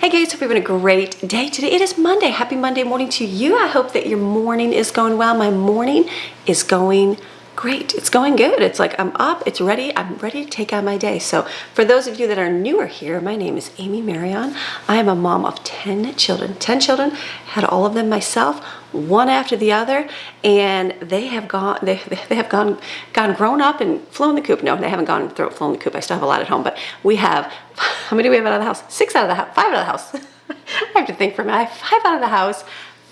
Hey guys, hope you're having a great day today. It is Monday. Happy Monday morning to you. I hope that your morning is going well. My morning is going great. It's going good. It's like I'm up, it's ready. I'm ready to take on my day. So for those of you that are newer here, my name is Amy Marion. I am a mom of 10 children. 10 children, had all of them myself, one after the other, and they have gone grown up and flown the coop. No, they haven't flown the coop. I still have a lot at home, but we have, how many do we have out of the house? 6 out of the house, 5 out of the house. I have to think for a minute. I have 5 out of the house,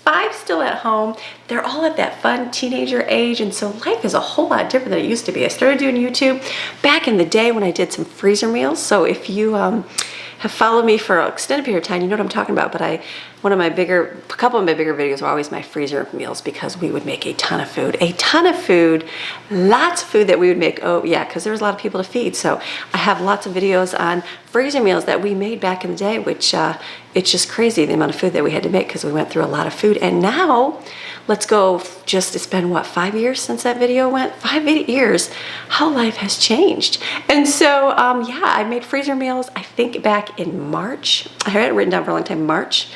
5 still at home. They're all at that fun teenager age, and so life is a whole lot different than it used to be. I started doing YouTube back in the day when I did some freezer meals. So if you have followed me for an extended period of time, you know what I'm talking about. But a couple of my bigger videos were always my freezer meals, because we would make a ton of food, lots of food that we would make. Oh yeah, because there was a lot of people to feed. So I have lots of videos on freezer meals that we made back in the day, which it's just crazy the amount of food that we had to make, because we went through a lot of food. And now let's go, it's been what, 5 years since that video went? 5 years, how life has changed. And so yeah, I made freezer meals, I think back in March. I had it written down for a long time, March,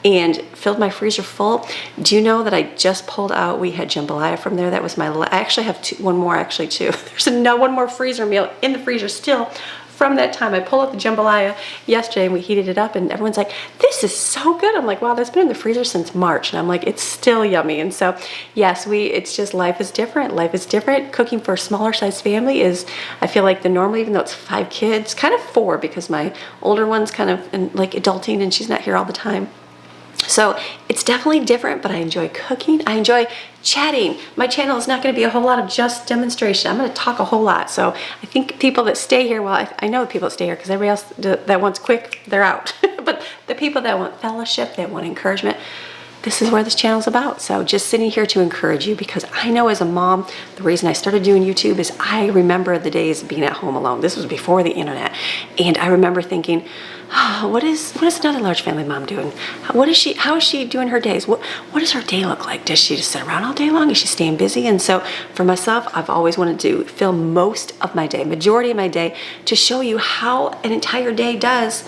and filled my freezer full. Do you know that I just pulled out, we had jambalaya from there. That was I actually have one more too. There's one more freezer meal in the freezer still from that time. I pulled out the jambalaya yesterday and we heated it up, and everyone's like, this is so good. I'm like, wow, that's been in the freezer since March. And I'm like, it's still yummy. And so yes, it's just, life is different. Life is different. Cooking for a smaller size family is, I feel like, the normal, even though it's 5 kids, kind of 4, because my older one's kind of like adulting and she's not here all the time. So it's definitely different, but I enjoy cooking. I enjoy chatting. My channel is not going to be a whole lot of just demonstration. I'm going to talk a whole lot. So I think people that stay here, well, I know the people that stay here, because everybody else that wants quick, they're out. But the people that want fellowship, that want encouragement, this is where this channel is about. So just sitting here to encourage you, because I know as a mom, the reason I started doing YouTube is I remember the days of being at home alone. This was before the internet. And I remember thinking, oh, what is another large family mom doing? How is she doing her days? What does her day look like? Does she just sit around all day long? Is she staying busy? And so for myself, I've always wanted to film most of my day, majority of my day, to show you how an entire day does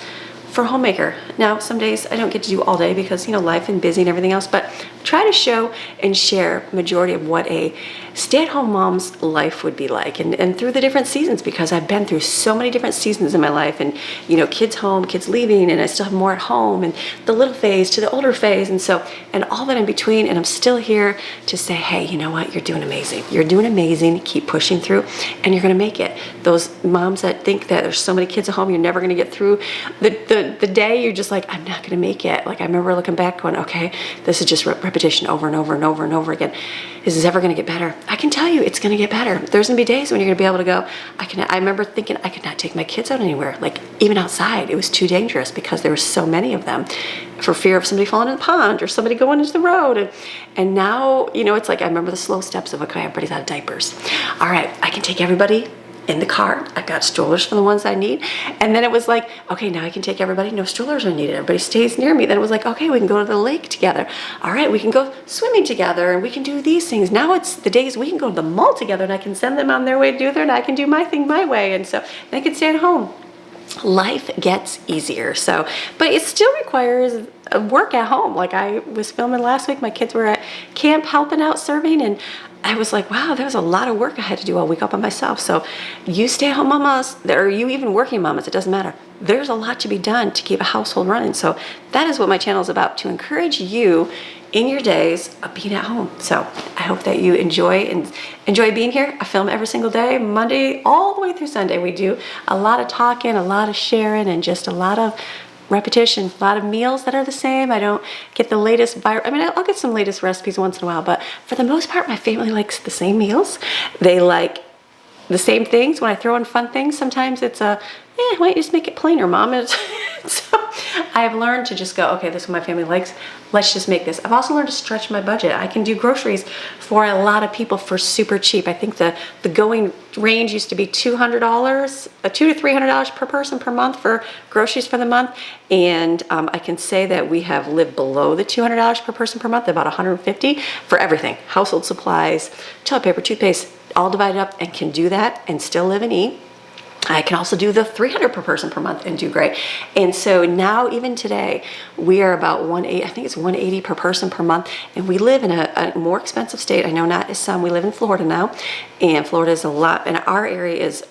for Homemaker. Now, some days I don't get to do all day because, you know, life and busy and everything else, but try to show and share majority of what a stay-at-home mom's life would be like, and through the different seasons, because I've been through so many different seasons in my life, and, you know, kids home, kids leaving, and I still have more at home, and the little phase to the older phase, and so, and all that in between. And I'm still here to say, hey, you know what, you're doing amazing. You're doing amazing. Keep pushing through, and you're gonna make it. Those moms that think that there's so many kids at home, you're never gonna get through the day, you're just like, I'm not gonna make it. Like, I remember looking back going, okay, this is just repetition over and over and over and over again. Is this ever gonna get better? I can tell you it's gonna get better. There's gonna be days when you're gonna be able to go, I remember thinking I could not take my kids out anywhere, like even outside. It was too dangerous because there were so many of them, for fear of somebody falling in the pond or somebody going into the road. And now, you know, it's like, I remember the slow steps of, okay, everybody's out of diapers. All right, I can take everybody in the car. I've got strollers for the ones I need. And then it was like, okay, now I can take everybody. No strollers are needed. Everybody stays near me. Then it was like, okay, we can go to the lake together. All right, we can go swimming together, and we can do these things. Now it's the days we can go to the mall together, and I can send them on their way to do their, and I can do my thing my way. And so they can stay at home. Life gets easier. So, but it still requires work at home. Like, I was filming last week. My kids were at camp helping out, serving, and I was like, wow, there was a lot of work I had to do all week up by myself. So you stay-at-home mamas, or you even working mamas, it doesn't matter. There's a lot to be done to keep a household running. So that is what my channel is about, to encourage you in your days of being at home. So I hope that you enjoy being here. I film every single day, Monday all the way through Sunday. We do a lot of talking, a lot of sharing, and just a lot of repetition, a lot of meals that are the same. I don't get the latest I'll get some latest recipes once in a while, but for the most part, my family likes the same meals. They like the same things. When I throw in fun things, sometimes it's why don't you just make it plainer, Mom? So I've learned to just go, okay, this is what my family likes. Let's just make this. I've also learned to stretch my budget. I can do groceries for a lot of people for super cheap. I think the going range used to be $200, $200 to $300 per person per month for groceries for the month. And I can say that we have lived below the $200 per person per month, about $150 for everything. Household supplies, toilet paper, toothpaste, all divided up, and can do that and still live and eat. I can also do the 300 per person per month and do great. And so now, even today, we are about 180, I think it's 180 per person per month. And we live in a more expensive state. I know not as some. We live in Florida now, and Florida is a lot, and our area is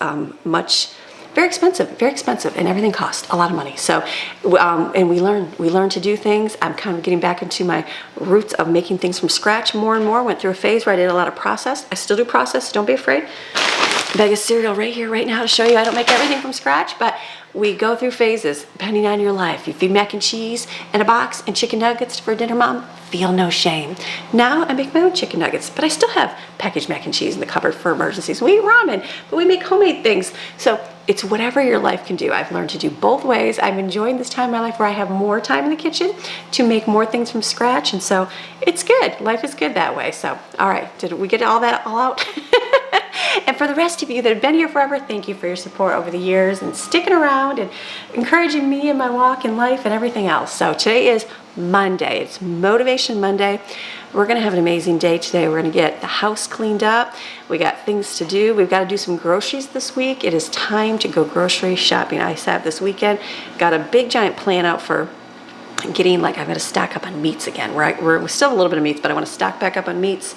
very expensive, and everything costs a lot of money. So, and we learn to do things. I'm kind of getting back into my roots of making things from scratch more and more. Went through a phase where I did a lot of process. I still do process, so don't be afraid. Bag of cereal right here, right now to show you I don't make everything from scratch, but we go through phases depending on your life. You feed mac and cheese in a box and chicken nuggets for dinner, Mom? Feel no shame. Now I make my own chicken nuggets, but I still have packaged mac and cheese in the cupboard for emergencies. We eat ramen, but we make homemade things. So it's whatever your life can do. I've learned to do both ways. I'm enjoying this time in my life where I have more time in the kitchen to make more things from scratch, and so it's good. Life is good that way. So, all right, did we get all that all out? And for the rest of you that have been here forever, thank you for your support over the years and sticking around and encouraging me in my walk in life and everything else. So today is Monday. It's Motivation Monday. We're going to have an amazing day today. We're going to get the house cleaned up. We got things to do. We've got to do some groceries this week. It is time to go grocery shopping. I sat this weekend, got a big giant plan out for getting, like, I'm going to stock up on meats again. We're still have a little bit of meats, but I want to stock back up on meats,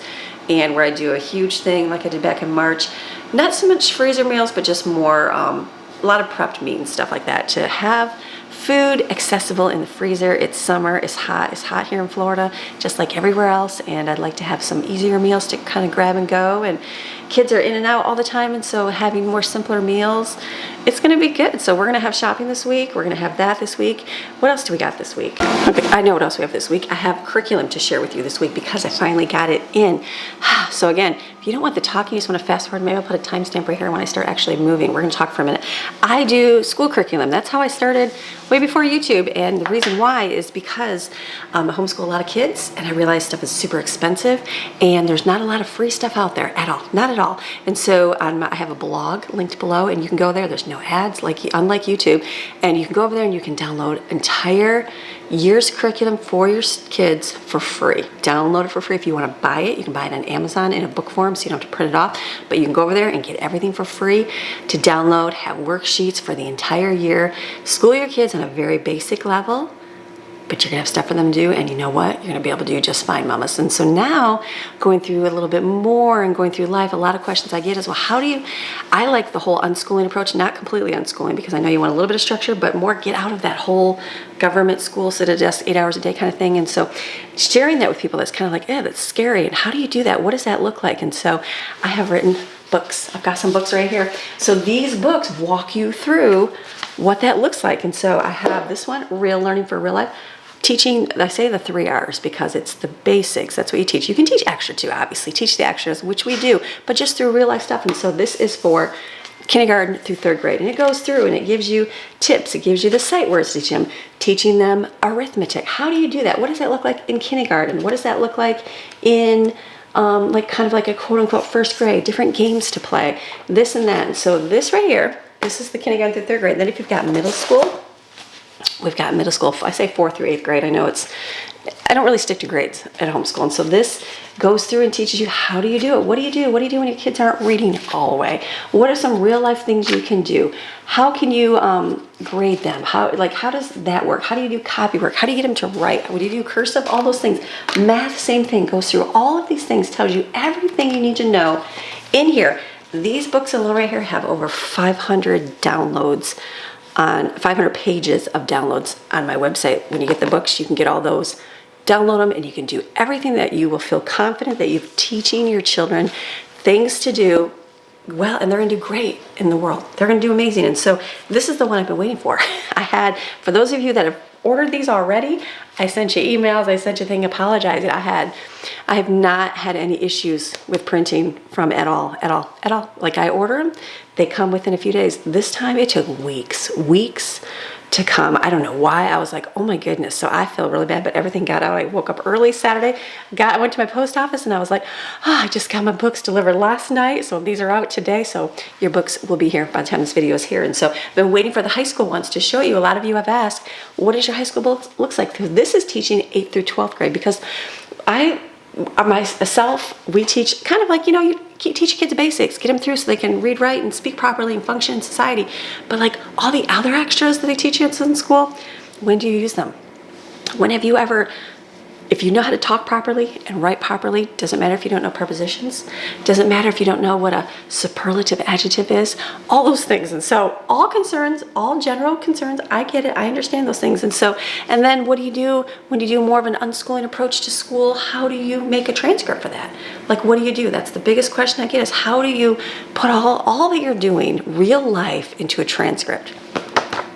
and where I do a huge thing like I did back in March. Not so much freezer meals, but just more, a lot of prepped meat and stuff like that to have food accessible in the freezer. It's summer, it's hot here in Florida, just like everywhere else, and I'd like to have some easier meals to kind of grab and go, and kids are in and out all the time, and so having more simpler meals, it's going to be good. So we're going to have shopping this week. We're going to have that this week. What else do we got this week? I know what else we have this week. I have curriculum to share with you this week because I finally got it in. So again, if you don't want the talking, you just want to fast forward, maybe I'll put a timestamp right here when I start actually moving. We're going to talk for a minute. I do school curriculum. That's how I started way before YouTube, and the reason why is because I homeschool a lot of kids, and I realize stuff is super expensive, and there's not a lot of free stuff out there at all, not at all. And so I have a blog linked below, and you can go there. There's no ads, unlike YouTube, and you can go over there and you can download entire year's curriculum for your kids for free. Download it for free. If you want to buy it, you can buy it on Amazon in a book form, so you don't have to print it off, but you can go over there and get everything for free to download, have worksheets for the entire year, school your kids on a very basic level, but you're gonna have stuff for them to do, and you know what? You're gonna be able to do just fine, mamas. And so now, going through a little bit more and going through life, a lot of questions I get is, well, I like the whole unschooling approach, not completely unschooling, because I know you want a little bit of structure, but more get out of that whole government school, sit at a desk 8 hours a day kind of thing. And so sharing that with people, that's kind of like, that's scary. And how do you do that? What does that look like? And so I have written books. I've got some books right here. So these books walk you through what that looks like. And so I have this one, Real Learning for Real Life. Teaching, I say the 3 R's because it's the basics. That's what you teach. You can teach extra too, obviously. Teach the extras, which we do, but just through real life stuff. And so this is for kindergarten through 3rd grade. And it goes through and it gives you tips. It gives you the sight words to teaching them arithmetic. How do you do that? What does that look like in kindergarten? What does that look like in kind of like a quote unquote 1st grade? Different games to play, this and that. And so this right here, this is the kindergarten through 3rd grade. Then if you've got middle school, we've got middle school, I say 4th through 8th grade. I know I don't really stick to grades at homeschool. And so this goes through and teaches you, how do you do it? What do you do? What do you do when your kids aren't reading all the way? What are some real life things you can do? How can you grade them? How does that work? How do you do copy work? How do you get them to write? What do you do cursive? All those things. Math, same thing, goes through all of these things, tells you everything you need to know in here. These books alone right here have over 500 downloads on 500 pages of downloads on my website. When you get the books, you can get all those, download them, and you can do everything that you will feel confident that you're teaching your children things to do well, and they're going to do great in the world. They're going to do amazing. And so this is the one I've been waiting for. For those of you that have ordered these already, I sent you emails, I sent you a thing apologizing. I have not had any issues with printing from at all. Like, I order them, they come within a few days. This time it took weeks to come. I don't know why. I was like, oh my goodness. So I feel really bad, but everything got out. I woke up early Saturday, I went to my post office, and I was like, I just got my books delivered last night. So these are out today. So your books will be here by the time this video is here. And so I've been waiting for the high school ones to show you. A lot of you have asked, what does your high school book looks like? Because this is teaching 8th through 12th grade, because myself, we teach kind of like, you teach your kids the basics, get them through so they can read, write, and speak properly and function in society. But like all the other extras that they teach you in school, when do you use them? When have you ever, if you know how to talk properly and write properly, doesn't matter if you don't know prepositions, doesn't matter if you don't know what a superlative adjective is, all those things. And so all concerns, all general concerns, I get it, I understand those things. And so, and then what do you do when you do more of an unschooling approach to school? How do you make a transcript for that? Like, what do you do? That's the biggest question I get, is how do you put all that you're doing, real life, into a transcript?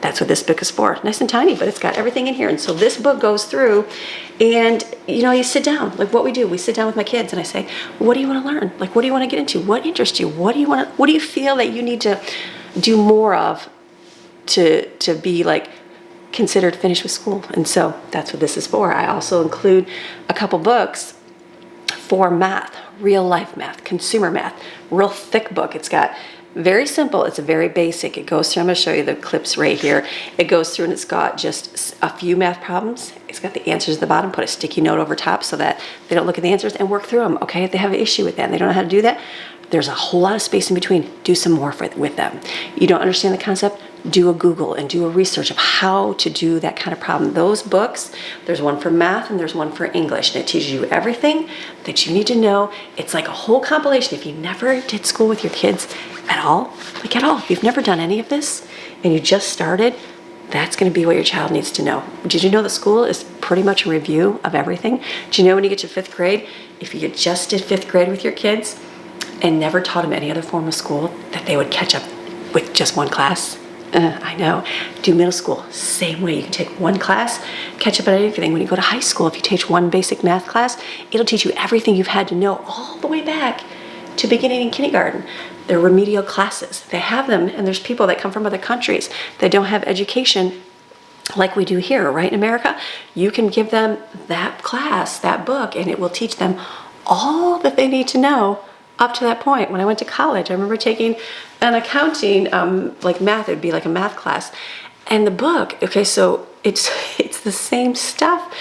That's what this book is for. Nice and tiny, but it's got everything in here. And so this book goes through, and you sit down, like what we do. We sit down with my kids and I say, what do you want to learn? Like, what do you want to get into? What interests you? What do you feel that you need to do more of to be like considered finished with school? And so that's what this is for. I also include a couple books for math, real life math, consumer math, real thick book. It's got very simple. It's a very basic. It goes through, I'm going to show you the clips right here. It goes through and it's got just a few math problems. It's got the answers at the bottom. Put a sticky note over top so that they don't look at the answers, and work through them. Okay, if they have an issue with that and they don't know how to do that, there's a whole lot of space in between. Do some more with them. You don't understand the concept? Do a Google and do a research of how to do that kind of problem. Those books, there's one for math and there's one for English, and it teaches you everything that you need to know. It's like a whole compilation. If you never did school with your kids at all, if you've never done any of this and you just started, that's going to be what your child needs to know. Did you know that school is pretty much a review of everything? Do you know when you get to 5th grade, if you just did 5th grade with your kids and never taught them any other form of school, that they would catch up with just one class? I know. Do middle school, same way. You can take one class, catch up on anything. When you go to high school, if you teach one basic math class, it'll teach you everything you've had to know all the way back to beginning in kindergarten. They're remedial classes. They have them, and there's people that come from other countries that don't have education like we do here, right, in America. You can give them that class, that book, and it will teach them all that they need to know up to that point. When I went to college, I remember taking an accounting, like math, it'd be like a math class. And the book, okay, so it's the same stuff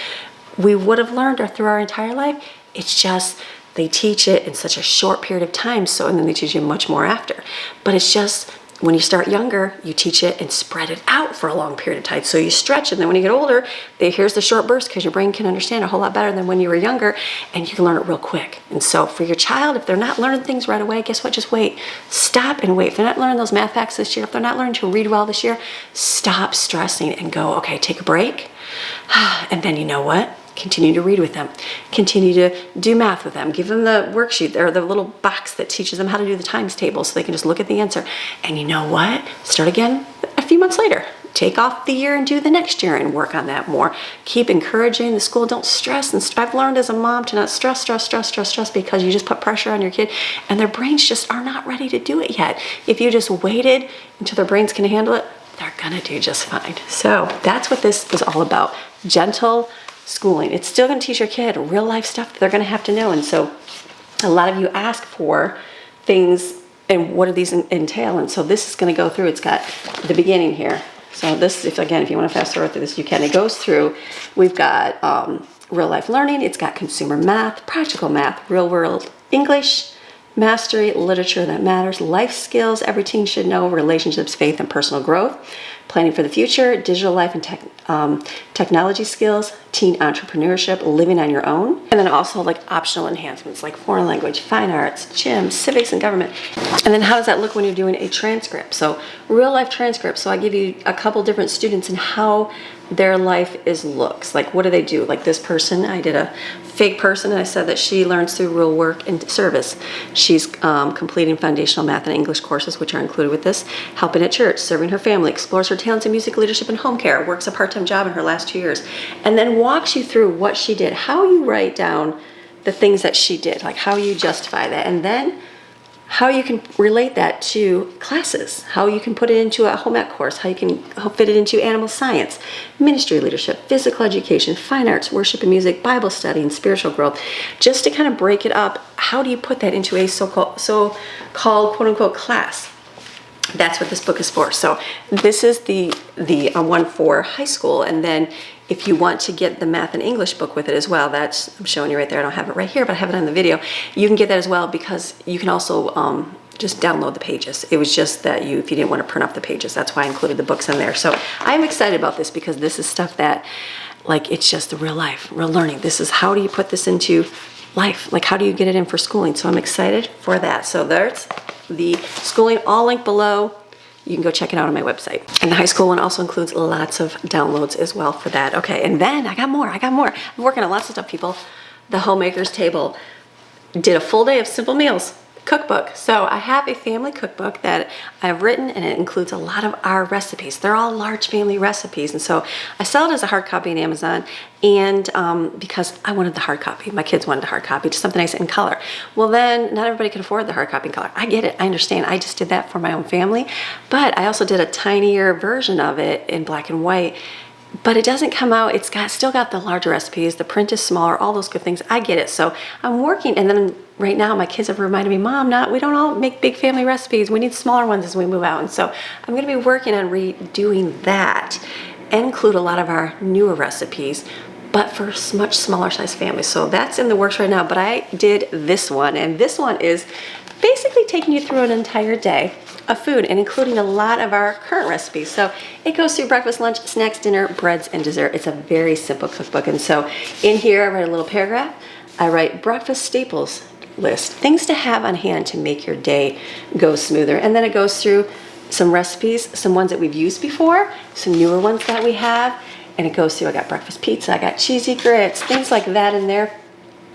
we would have learned through our entire life. It's just they teach it in such a short period of time, and then they teach you much more after. But it's just, when you start younger, you teach it and spread it out for a long period of time. So you stretch, and then when you get older, here's the short burst, because your brain can understand a whole lot better than when you were younger, and you can learn it real quick. And so for your child, if they're not learning things right away, guess what? Just wait. Stop and wait. If they're not learning those math facts this year, if they're not learning to read well this year, stop stressing and go, okay, take a break. And then you know what? Continue to read with them. Continue to do math with them. Give them the worksheet or the little box that teaches them how to do the times table so they can just look at the answer. And you know what? Start again a few months later. Take off the year and do the next year and work on that more. Keep encouraging the school. Don't stress. And I've learned as a mom to not stress, because you just put pressure on your kid and their brains just are not ready to do it yet. If you just waited until their brains can handle it, they're gonna do just fine. So that's what this is all about. Gentle schooling. It's still going to teach your kid real life stuff that they're going to have to know. And so a lot of you ask for things, and what do these entail? And so this is going to go through. It's got the beginning here. So this, if you want to fast forward through this, you can. It goes through. We've got real life learning. It's got consumer math, practical math, real world English, mastery, literature that matters, life skills every teen should know, relationships, faith, and personal growth, planning for the future, digital life and technology skills, teen entrepreneurship, living on your own, and then also like optional enhancements like foreign language, fine arts, gym, civics, and government. And then how does that look when you're doing a transcript? So real life transcript. So I give you a couple different students and how their life looks. Like, what do they do? Like this person, I did a fake person, and I said that she learns through real work and service. She's completing foundational math and English courses, which are included with this, helping at church, serving her family, explores her talents in music, leadership, and home care, works a part-time job in her last 2 years, and then walks you through what she did, how you write down the things that she did, like how you justify that, and then how you can relate that to classes, how you can put it into a home ec course, how you can fit it into animal science, ministry leadership, physical education, fine arts, worship and music, Bible study, and spiritual growth. Just to kind of break it up, how do you put that into a so-called quote-unquote class? that's what this book is for. So this is the one for high school, and then if you want to get the math and English book with it as well, that's, I'm showing you right there. I don't have it right here, but I have it on the video. You can get that as well, because you can also just download the pages. It was just that if you didn't want to print up the pages, that's why I included the books in there. So I'm excited about this, because this is stuff that, like, it's just the real life, real learning. This is, how do you put this into life? Like, how do you get it in for schooling? So I'm excited for that. So there's the schooling, all linked below. You can go check it out on my website. And the high school one also includes lots of downloads as well for that. Okay, and then I got more. I'm working on lots of stuff, people. The Homemaker's Table did a full day of simple meals cookbook. So I have a family cookbook that I've written, and it includes a lot of our recipes. They're all large family recipes. And so I sell it as a hard copy on Amazon, and because I wanted the hard copy. My kids wanted the hard copy, just something nice in color. Well, then not everybody can afford the hard copy in color. I get it, I understand. I just did that for my own family, but I also did a tinier version of it in black and white. But it doesn't come out, it's still got the larger recipes, the print is smaller, all those good things. I get it. So I'm working, and then right now my kids have reminded me, Mom, we don't all make big family recipes. We need smaller ones as we move out. And so I'm gonna be working on redoing that and include a lot of our newer recipes, but for much smaller size families. So that's in the works right now, but I did this one, and this one is basically taking you through an entire day of food and including a lot of our current recipes. So it goes through breakfast, lunch, snacks, dinner, breads, and dessert. It's a very simple cookbook. And so in here, I write a little paragraph. I write breakfast staples list, things to have on hand to make your day go smoother. And then it goes through some recipes, some ones that we've used before, some newer ones that we have. And it goes through, I got breakfast pizza, I got cheesy grits, things like that in there.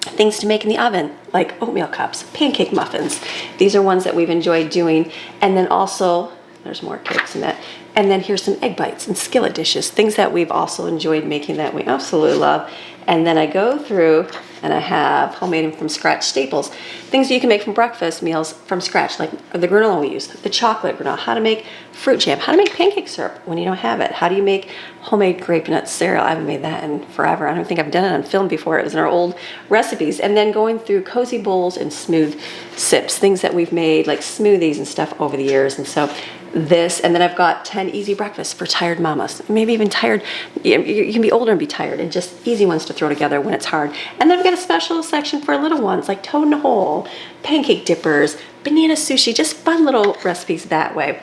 Things to make in the oven, like oatmeal cups, pancake muffins. These are ones that we've enjoyed doing. And then also, there's more cakes in that. And then here's some egg bites and skillet dishes, things that we've also enjoyed making that we absolutely love. And then I go through and I have homemade and from scratch staples, things you can make from breakfast meals from scratch, like the granola we use, the chocolate granola, how to make fruit jam, how to make pancake syrup when you don't have it, how do you make homemade grape nut cereal. I haven't made that in forever. I don't think I've done it on film before. It was in our old recipes. And then going through cozy bowls and smooth sips, things that we've made like smoothies and stuff over the years. And so this, and then I've got 10 easy breakfasts for tired mamas, maybe even tired. You can be older and be tired, and just easy ones to throw together when it's hard. And then I've got a special section for little ones like toad in a hole, pancake dippers, banana sushi, just fun little recipes that way.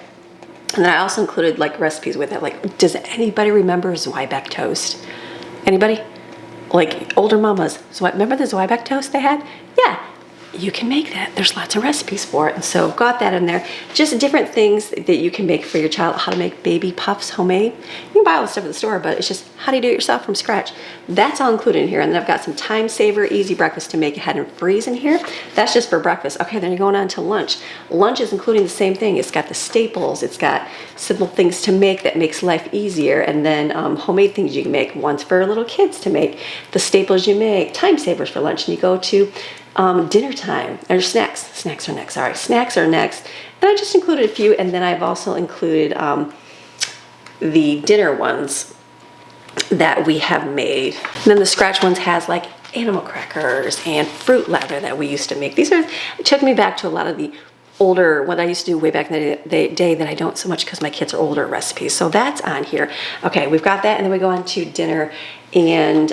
And then I also included like recipes with it. Like, does anybody remember Zwieback toast? Anybody? Like older mamas. So remember the Zwieback toast they had? Yeah. You can make that. There's lots of recipes for it. And so got that in there. Just different things that you can make for your child. How to make baby puffs homemade. You can buy all the stuff at the store, but it's just how do you do it yourself from scratch. That's all included in here. And then I've got some time saver, easy breakfast to make ahead and freeze in here. That's just for breakfast. Okay, then you're going on to lunch. Lunch is including the same thing. It's got the staples. It's got simple things to make that makes life easier. And then homemade things you can make. Ones for little kids to make. The staples you make. Time savers for lunch. And you go to dinner time, or snacks. Snacks are next, sorry. Snacks are next. And I just included a few, and then I've also included the dinner ones that we have made. And then the scratch ones has like animal crackers and fruit lather that we used to make. These are, it took me back to a lot of the older, what I used to do way back in the day that I don't so much because my kids are older recipes. So that's on here. Okay, we've got that, and then we go on to dinner and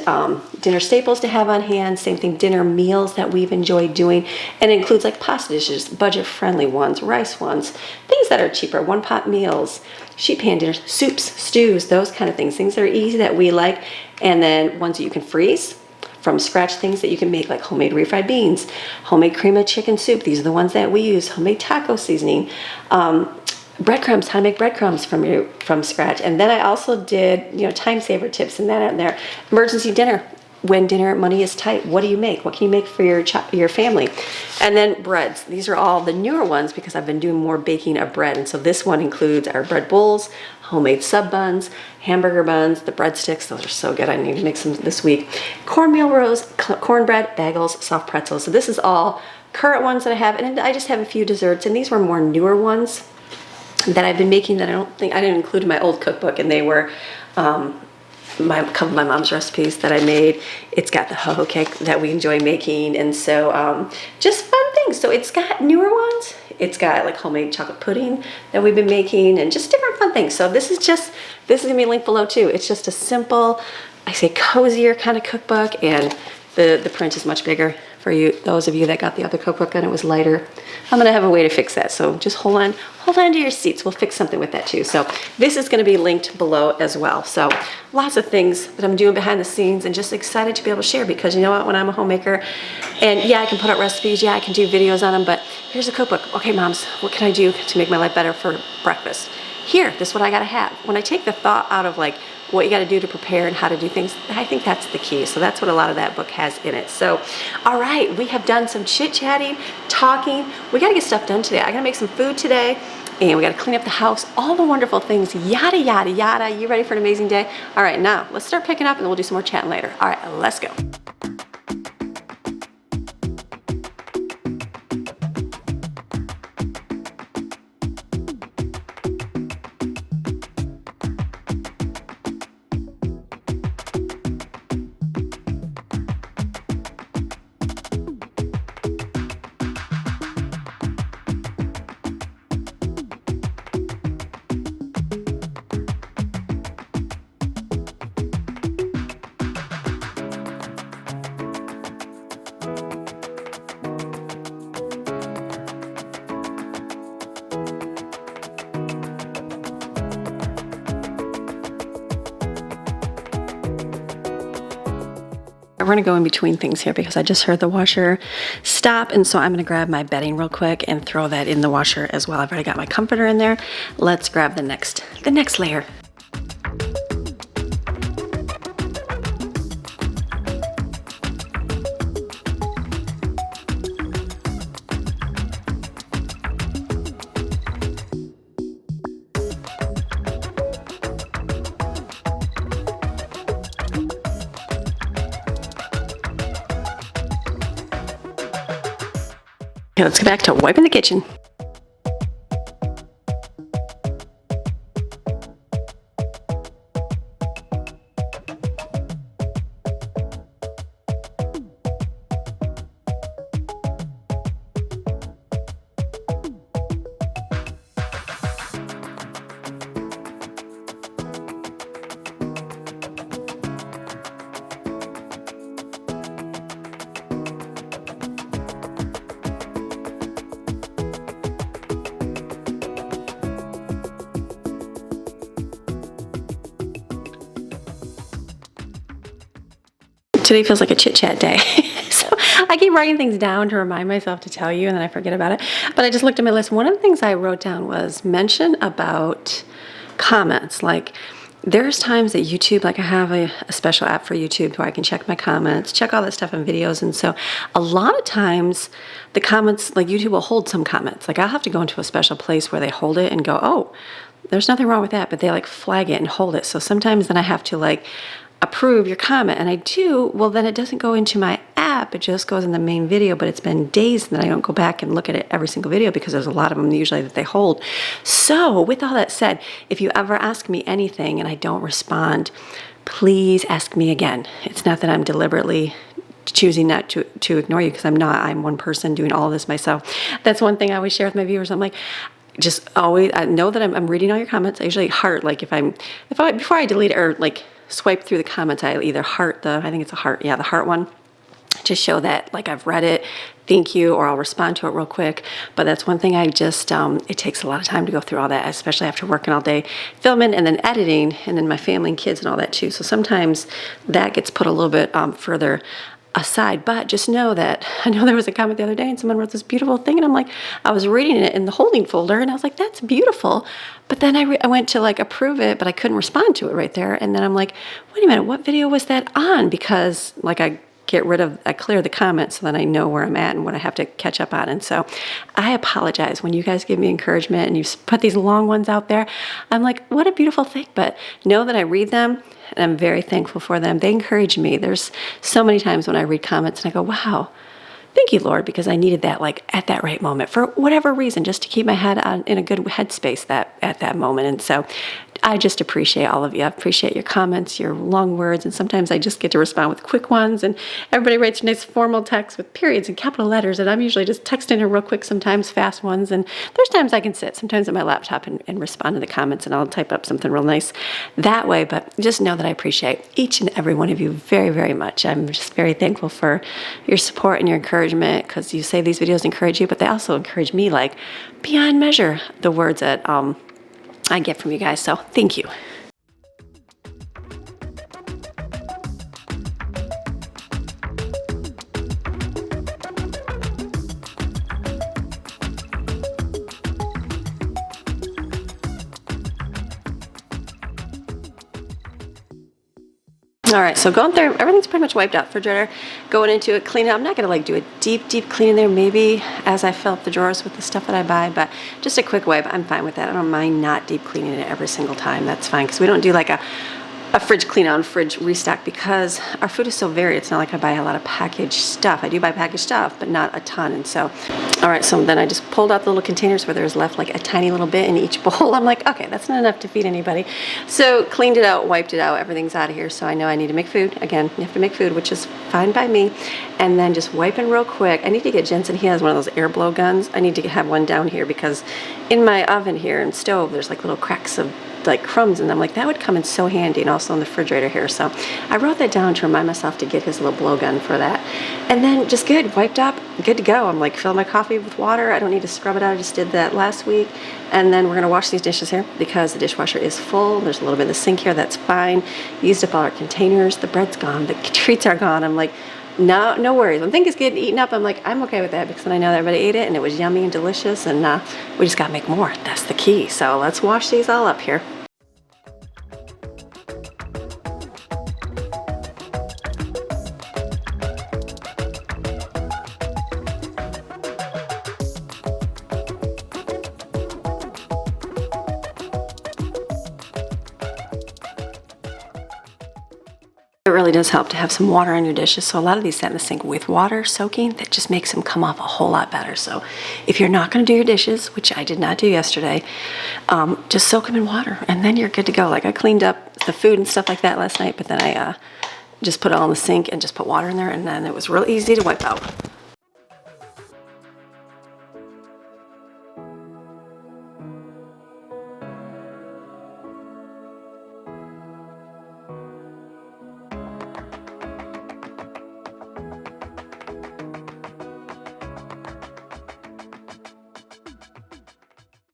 dinner staples to have on hand. Same thing, dinner meals that we've enjoyed doing, and it includes like pasta dishes, budget-friendly ones, rice ones, things that are cheaper, one-pot meals, sheet pan dinners, soups, stews, those kind of things. Things that are easy that we like, and then ones that you can freeze from scratch, things that you can make like homemade refried beans, homemade cream of chicken soup. These are the ones that we use. Homemade taco seasoning, breadcrumbs, how to make breadcrumbs from scratch. And then I also did, time saver tips and that out there. Emergency dinner. When dinner money is tight, what do you make? What can you make for your family? And then breads. These are all the newer ones because I've been doing more baking of bread. And so this one includes our bread bowls, homemade sub buns, hamburger buns, the breadsticks. Those are so good. I need to make some this week. Cornmeal rolls, cornbread, bagels, soft pretzels. So this is all current ones that I have. And I just have a few desserts. And these were more newer ones that I've been making that I didn't include in my old cookbook. And they were a couple of my mom's recipes that I made. It's got the ho-ho cake that we enjoy making, and so just fun things. So it's got newer ones, It's got like homemade chocolate pudding that we've been making and just different fun things. So this is gonna be linked below too. It's just a simple, I say cozier kind of cookbook, and the print is much bigger for you, those of you that got the other cookbook and it was lighter. I'm gonna have a way to fix that. So just hold on to your seats. We'll fix something with that too. So this is gonna be linked below as well. So lots of things that I'm doing behind the scenes and just excited to be able to share, because you know what, when I'm a homemaker, and yeah, I can put out recipes, yeah, I can do videos on them, but here's a cookbook. Okay, moms, what can I do to make my life better for breakfast? Here, this is what I gotta have. When I take the thought out of like what you gotta do to prepare and how to do things, I think that's the key. So that's what a lot of that book has in it. So, all right, we have done some chit-chatting, talking. We gotta get stuff done today. I gotta make some food today, and we gotta clean up the house, all the wonderful things, yada, yada, yada. You ready for an amazing day? All right, now let's start picking up and then we'll do some more chatting later. All right, let's go. We're gonna go in between things here because I just heard the washer stop, and so I'm gonna grab my bedding real quick and throw that in the washer as well. I've already got my comforter in there. Let's grab the next layer. Okay, let's get back to wiping the kitchen. Today feels like a chit-chat day. So I keep writing things down to remind myself to tell you, and then I forget about it. But I just looked at my list. One of the things I wrote down was mention about comments. Like, there's times that YouTube, like I have a special app for YouTube where I can check my comments, check all that stuff in videos. And so a lot of times the comments, like YouTube will hold some comments. Like I'll have to go into a special place where they hold it and go, oh, there's nothing wrong with that. But they like flag it and hold it. So sometimes then I have to like approve your comment, and I do, well then it doesn't go into my app, it just goes in the main video, but it's been days that I don't go back and look at it every single video because there's a lot of them usually that they hold. So with all that said, if you ever ask me anything and I don't respond, please ask me again. It's not that I'm deliberately choosing not to ignore you, because I'm one person doing all of this myself. That's one thing I always share with my viewers. I'm like, just always, I know that I'm reading all your comments. I usually heart, like before I delete it or like swipe through the comments, I either heart I think it's a heart, yeah, the heart one, to show that like I've read it, thank you, or I'll respond to it real quick. But that's one thing I just, it takes a lot of time to go through all that, especially after working all day filming and then editing, and then my family and kids and all that too. So sometimes that gets put a little bit further aside. But just know that, I know there was a comment the other day and someone wrote this beautiful thing, and I'm like, I was reading it in the holding folder and I was like, that's beautiful. But then I went to like approve it, but I couldn't respond to it right there. And then I'm like, wait a minute, what video was that on? Because like I clear the comments so that I know where I'm at and what I have to catch up on. And so I apologize when you guys give me encouragement and you put these long ones out there. I'm like, what a beautiful thing. But know that I read them and I'm very thankful for them. They encourage me. There's so many times when I read comments and I go, wow, thank you, Lord, because I needed that like at that right moment for whatever reason, just to keep my head in a good headspace at that moment. And so I just appreciate all of you. I appreciate your comments, your long words, and sometimes I just get to respond with quick ones, and everybody writes nice formal text with periods and capital letters, and I'm usually just texting in real quick, sometimes fast ones, and there's times I can sit sometimes at my laptop and respond to the comments, and I'll type up something real nice that way. But just know that I appreciate each and every one of you very, very much. I'm just very thankful for your support and your encouragement, because you say these videos encourage you, but they also encourage me like beyond measure, the words that I get from you guys. So thank you. All right, so going through, everything's pretty much wiped out. Refrigerator, going into it, cleaning it. I'm not gonna like do a deep clean in there, maybe as I fill up the drawers with the stuff that I buy, but just a quick wipe, I'm fine with that. I don't mind not deep cleaning it every single time. That's fine, because we don't do like a fridge clean out, fridge restock, because our food is so varied. It's not like I buy a lot of packaged stuff. I do buy packaged stuff, but not a ton. And so, all right, so then I just pulled out the little containers where there's left like a tiny little bit in each bowl. I'm like, okay, that's not enough to feed anybody. So cleaned it out, wiped it out, everything's out of here. So I know I need to make food. Again, you have to make food, which is fine by me. And then just wiping real quick. I need to get Jensen, he has one of those air blow guns. I need to have one down here, because in my oven here and stove, there's like little cracks of like crumbs, and I'm like, that would come in so handy, and also in the refrigerator here. So I wrote that down to remind myself to get his little blowgun for that. And then just good, wiped up, good to go. I'm like, fill my coffee with water. I don't need to scrub it out. I just did that last week. And then we're gonna wash these dishes here, because the dishwasher is full. There's a little bit in the sink here, that's fine. Used up all our containers. The bread's gone, the treats are gone. I'm like, no worries. When things get eaten up, I'm like, I'm okay with that, because then I know that everybody ate it and it was yummy and delicious, and we just gotta make more. That's the key. So let's wash these all up here. It really does help to have some water on your dishes. So a lot of these sat in the sink with water soaking. That just makes them come off a whole lot better. So if you're not going to do your dishes, which I did not do yesterday, just soak them in water, and then you're good to go. Like I cleaned up the food and stuff like that last night, but then I just put it all in the sink and just put water in there, and then it was real easy to wipe out.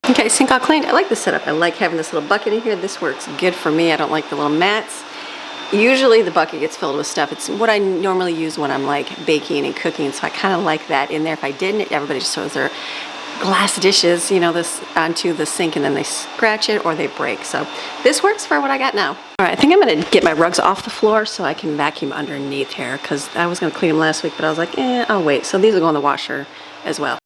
Okay, sink all cleaned. I like the setup. I like having this little bucket in here. This works good for me. I don't like the little mats. Usually the bucket gets filled with stuff. It's what I normally use when I'm like baking and cooking, so I kind of like that in there. If I didn't, everybody just throws their glass dishes, you know, this onto the sink, and then they scratch it or they break. So this works for what I got now. All right, I think I'm gonna get my rugs off the floor so I can vacuum underneath here, because I was gonna clean them last week, but I was like, I'll wait. So these will go in the washer as well.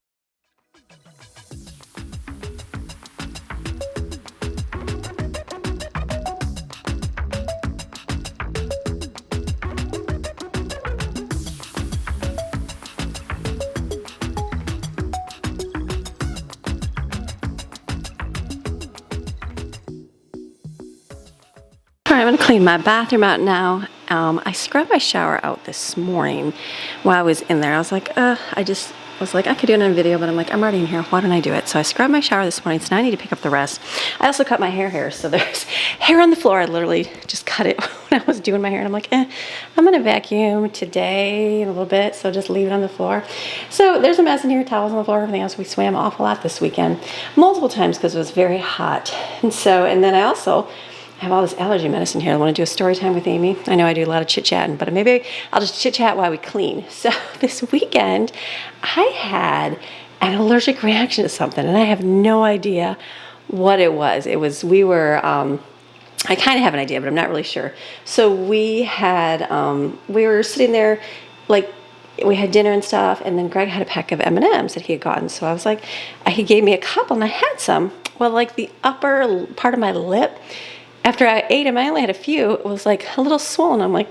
All right, I'm gonna clean my bathroom out now. I scrubbed my shower out this morning while I was in there. I was like, I could do it on video, but I'm like, I'm already in here. Why don't I do it? So I scrubbed my shower this morning, so now I need to pick up the rest. I also cut my hair here, so there's hair on the floor. I literally just cut it when I was doing my hair, and I'm like, I'm gonna vacuum today in a little bit, so just leave it on the floor. So there's a mess in here, towels on the floor, everything else. We swam an awful lot this weekend, multiple times, because it was very hot. And then I also have all this allergy medicine here. I want to do a story time with Amy. I know I do a lot of chit-chatting, but maybe I'll just chit-chat while we clean. So this weekend, I had an allergic reaction to something, and I have no idea what it was. I kind of have an idea, but I'm not really sure. So we were sitting there, like, we had dinner and stuff, and then Greg had a pack of M&Ms that he had gotten. So I was like, he gave me a couple, and I had some. Well, like the upper part of my lip, after I ate them, I only had a few, it was like a little swollen. I'm like,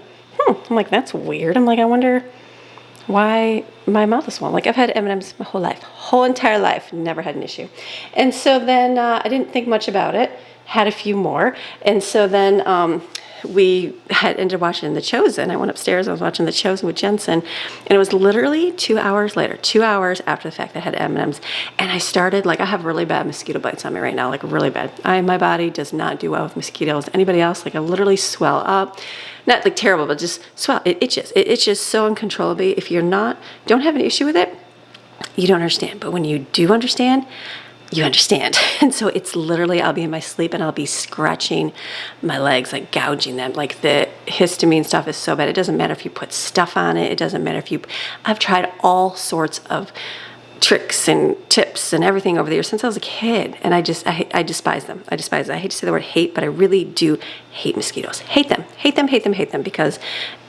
that's weird. I'm like, I wonder why my mouth is swollen. Like, I've had M&Ms my whole entire life, never had an issue. And so then I didn't think much about it. had a few more. And so then we had ended up watching The Chosen. I went upstairs, I was watching The Chosen with Jensen, and it was literally 2 hours later, 2 hours after the fact that I had M&Ms, and I started, like, I have really bad mosquito bites on me right now, like really bad. My body does not do well with mosquitoes. Anybody else? Like, I literally swell up. Not like terrible, but just swell. It itches. It itches so uncontrollably. If you're don't have an issue with it, you don't understand. But when you do understand, you understand. And so it's literally, I'll be in my sleep and I'll be scratching my legs, like gouging them. Like the histamine stuff is so bad. It doesn't matter if you put stuff on it. It doesn't matter if I've tried all sorts of tricks and tips and everything over the years since I was a kid. And I despise them. I despise it. I hate to say the word hate, but I really do hate mosquitoes. Hate them, hate them, hate them, hate them, because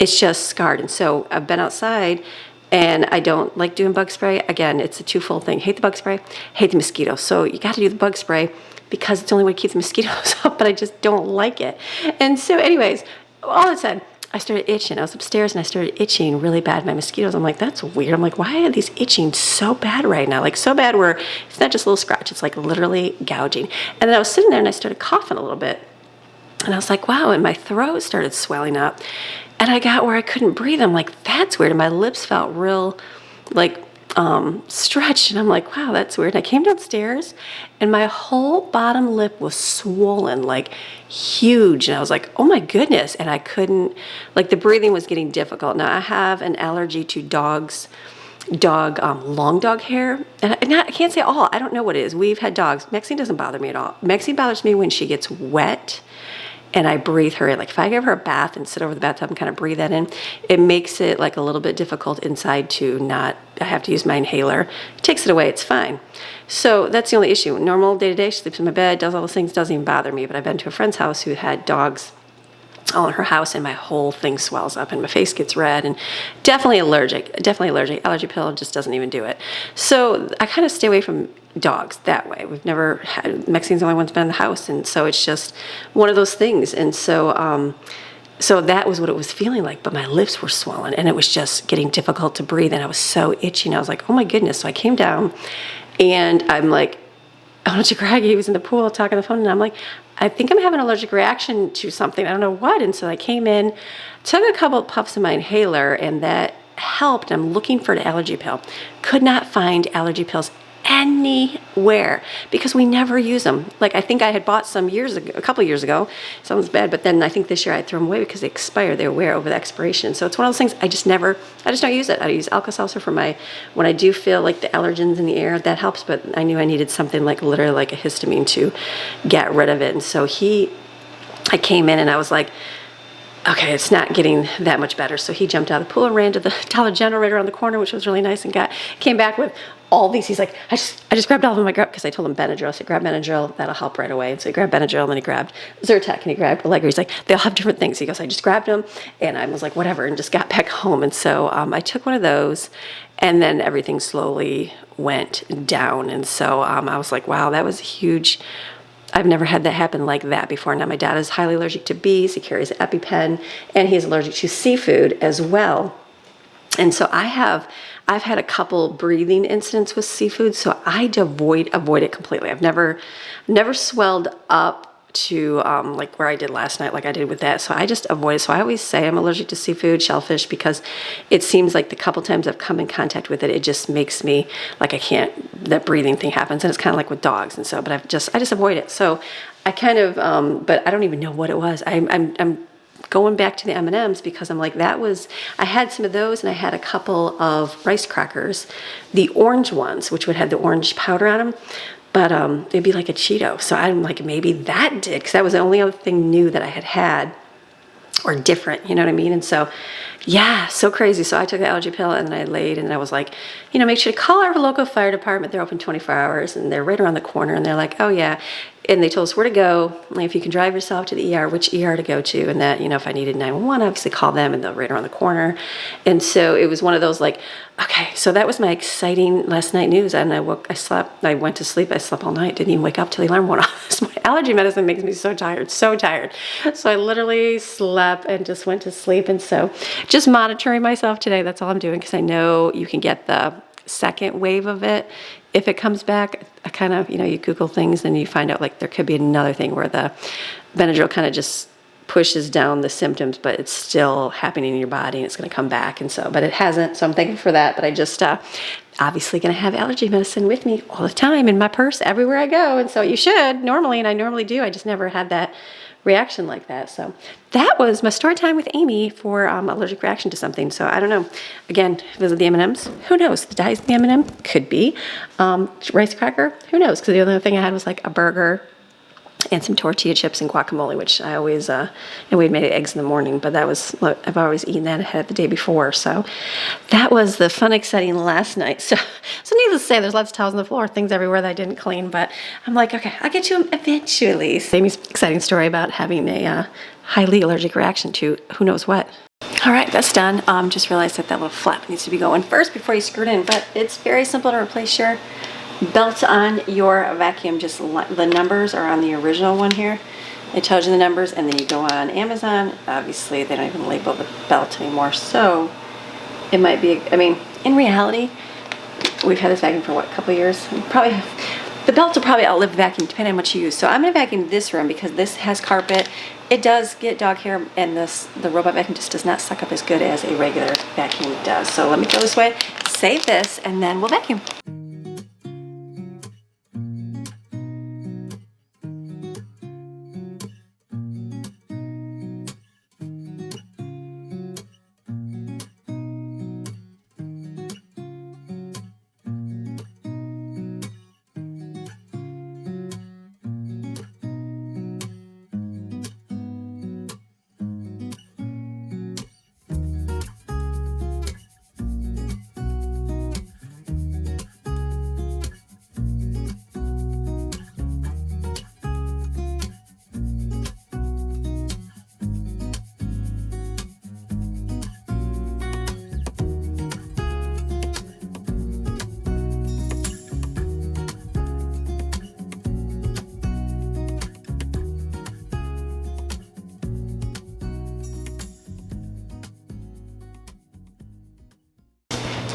it's just scarred. And so I've been outside and I don't like doing bug spray. Again, it's a twofold thing. Hate the bug spray, hate the mosquitoes. So you got to do the bug spray because it's the only way to keep the mosquitoes up, but I just don't like it. And so anyways, all that said, I started itching. I was upstairs and I started itching really bad. My mosquitoes, I'm like, that's weird. I'm like, why are these itching so bad right now? Like so bad where it's not just a little scratch, it's like literally gouging. And then I was sitting there and I started coughing a little bit. And I was like, wow, and my throat started swelling up. And I got where I couldn't breathe. I'm like, that's weird. And my lips felt real like stretched. And I'm like, wow, that's weird. And I came downstairs and my whole bottom lip was swollen, like huge. And I was like, oh my goodness. And I couldn't, like the breathing was getting difficult. Now I have an allergy to long dog hair. And I can't say all, I don't know what it is. We've had dogs. Maxine doesn't bother me at all. Maxine bothers me when she gets wet and I breathe her in. Like if I give her a bath and sit over the bathtub and kind of breathe that in, it makes it like a little bit difficult inside to not, I have to use my inhaler. It takes it away, it's fine. So that's the only issue. Normal day-to-day, she sleeps in my bed, does all those things, doesn't even bother me. But I've been to a friend's house who had dogs all in her house and my whole thing swells up and my face gets red and definitely allergic. Allergy pill just doesn't even do it. So I kind of stay away from dogs that way. We've never had, Maxine's the only one that's been in the house, and so it's just one of those things. And so so that was what it was feeling like, but my lips were swollen and it was just getting difficult to breathe and I was so itchy and I was like, oh my goodness. So I came down and I'm like, I went to Greg, he was in the pool talking on the phone and I'm like, I think I'm having an allergic reaction to something. I don't know what. And so I came in, took a couple of puffs of my inhaler and that helped. I'm looking for an allergy pill. Could not find allergy pills anywhere because we never use them. Like I think I had bought some years ago, a couple of years ago. Sounds bad, but then I think this year I threw them away because they expire. They wear over the expiration. So it's one of those things I just don't use it. I use Alka-Seltzer for when I do feel like the allergens in the air, that helps. But I knew I needed something like literally like a histamine to get rid of it. And so I came in and I was like, okay, it's not getting that much better. So he jumped out of the pool and ran to the Dollar General right around the corner, which was really nice, and came back with all these. He's like, I just grabbed all of them. Because I told him Benadryl. I said, grab Benadryl, that'll help right away. And so he grabbed Benadryl, and then he grabbed Zyrtec, and he grabbed Allegra. He's like, they'll have different things. He goes, I just grabbed them, and I was like, whatever, and just got back home. And so I took one of those, and then everything slowly went down. And so I was like, wow, that was huge. I've never had that happen like that before. Now my dad is highly allergic to bees. He carries an EpiPen, and he's allergic to seafood as well. And so I've had a couple breathing incidents with seafood, so I avoid it completely. I've never swelled up to like where I did last night, like I did with that. So I just avoid it. So I always say I'm allergic to seafood, shellfish, because it seems like the couple times I've come in contact with it, it just makes me like that breathing thing happens. And it's kind of like with dogs and so, but I just avoid it. So I kind of, but I don't even know what it was. I'm going back to the M&Ms because I'm like, I had some of those and I had a couple of rice crackers, the orange ones, which would have the orange powder on them. But it'd be like a Cheeto. So I'm like, maybe that did, because that was the only other thing new that I had or different, you know what I mean? And so, yeah, so crazy. So I took the allergy pill and then I laid and I was like, make sure to call our local fire department. They're open 24 hours and they're right around the corner. And they're like, oh yeah. And they told us where to go. Like, if you can drive yourself to the ER, which ER to go to. And that, if I needed 911, obviously call them and they're right around the corner. And so it was one of those like, okay, so that was my exciting last night news. And I went to sleep, I slept all night, didn't even wake up till the alarm went off. So my allergy medicine makes me so tired. So I literally slept and just went to sleep. And so just monitoring myself today, that's all I'm doing, because I know you can get the second wave of it. If it comes back, I kind of, you Google things and you find out like there could be another thing where the Benadryl kind of just pushes down the symptoms, but it's still happening in your body and it's going to come back. And so, but it hasn't. So I'm thankful for that. But I just, obviously going to have allergy medicine with me all the time in my purse everywhere I go. And so you should normally, and I normally do. I just never had that reaction like that. So that was my story time with Amy for allergic reaction to something. So I don't know. Again, was it the M&Ms? Who knows? The dyes the M&M? Could be. Rice cracker? Who knows? Because the other thing I had was like a burger and some tortilla chips and guacamole, which I always, and we'd made eggs in the morning, but that was, I've always eaten that ahead the day before. So that was the fun, exciting last night. So needless to say, there's lots of towels on the floor, things everywhere that I didn't clean, but I'm like, okay, I'll get to them eventually. Amy's exciting story about having a highly allergic reaction to who knows what. All right, that's done. Just realized that little flap needs to be going first before you screw it in, but it's very simple to replace your belt on your vacuum. Just the numbers are on the original one here. It tells you the numbers, and then you go on Amazon. Obviously, they don't even label the belt anymore, so it might be, in reality, we've had this vacuum for what, a couple of years? Probably, the belt will probably outlive the vacuum depending on what you use. So I'm gonna vacuum this room because this has carpet. It does get dog hair, and the robot vacuum just does not suck up as good as a regular vacuum does. So let me go this way, save this, and then we'll vacuum.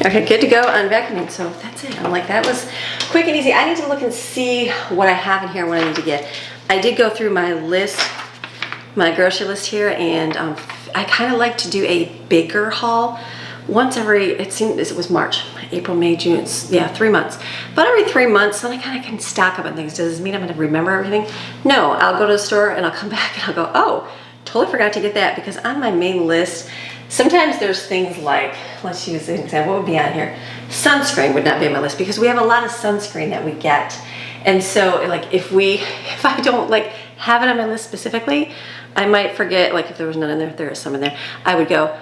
Okay, good to go on vacuuming. So that's it. I'm like, that was quick and easy. I need to look and see what I have in here, what I need to get. I did go through my list, my grocery list here, and I kind of like to do a bigger haul once every, it was March, April, May, June, yeah, 3 months. But every 3 months, then I kind of can stock up on things. Does this mean I'm going to remember everything? No, I'll go to the store and I'll come back and I'll go, oh, totally forgot to get that, because on my main list, sometimes there's things like, let's use an example, what would be on here? Sunscreen would not be on my list because we have a lot of sunscreen that we get. And so like if I don't like have it on my list specifically, I might forget, like if there was none in there, there is some in there, I would go,